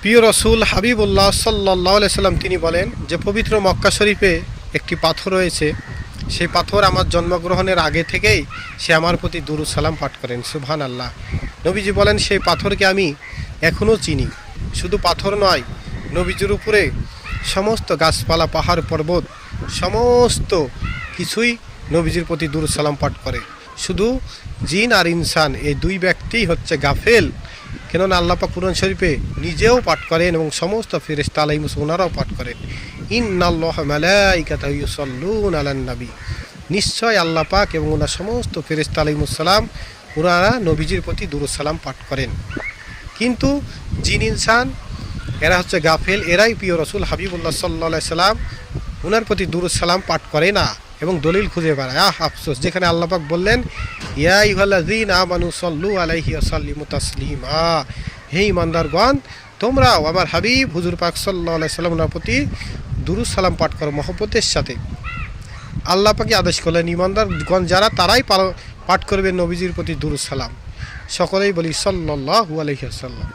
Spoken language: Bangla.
প্রিয় রসুল হাবিবুল্লাহ সাল্লাল্লাহু আলাইহি সাল্লাম তিনি বলেন যে পবিত্র মক্কা শরীফে একটি পাথর রয়েছে, সেই পাথর আমার জন্মগ্রহণের আগে থেকেই সে আমার প্রতি দুরূদ সালাম পাঠ করেন। সুবহানাল্লাহ। নবীজি বলেন সেই পাথরকে আমি এখনও চিনি। শুধু পাথর নয়, নবীজির উপরে সমস্ত গাছপালা, পাহাড়, পর্বত সমস্ত কিছুই নবীজির প্রতি দুরূদ সালাম পাঠ করে। শুধু জিন আর ইনসান এই দুই ব্যক্তিই হচ্ছে গাফেল, কেননা আল্লাহ পাক কুরআন শরীফে নিজেও পাঠ করেন এবং সমস্ত ফেরেশতা আলাইহিস ওনারাও পাঠ করেন, ইন্নাল্লাহা মালাইকাতাহু ইউসাল্লুনা আলান নবী। নিশ্চয় আল্লাহ পাক এবং ওনার সমস্ত ফেরেশতা আলাইহিস সালাম ওনারা নবীজির প্রতি দুরূদ সালাম পাঠ করেন। কিন্তু জিন ইনসান এরা হচ্ছে গাফেল, এরাই প্রিয় রসুল হাবিবুল্লাহ সাল্লাল্লাহু আলাইহি সাল্লাম ওনার প্রতি দুরূদ সালাম পাঠ করে না এবং দলিল খুঁজে বেড়ায়। আফসোস, যেখানে আল্লাহ পাক বললেন ইয়া আইয়ুহাল্লাযীনা আমানু সাল্লু আলাইহি ওয়া সাল্লিমু তাসলিমা, হে ঈমানদারগণ তোমরাও আমার হাবিব হুজুর পাক সাল্লাল্লাহু আলাইহি সাল্লাম ওনার প্রতি দুরূদ সালাম পাঠ করো মহব্বতের সাথে। আল্লাহ পাকই আদেশ করলেন ঈমানদারগণ যারা তারাই পাঠ করবে নবীজির প্রতি দুরূদ সালাম। সকলেই বলি সাল্লাল্লাহু আলাইহি ওয়াসাল্লাম।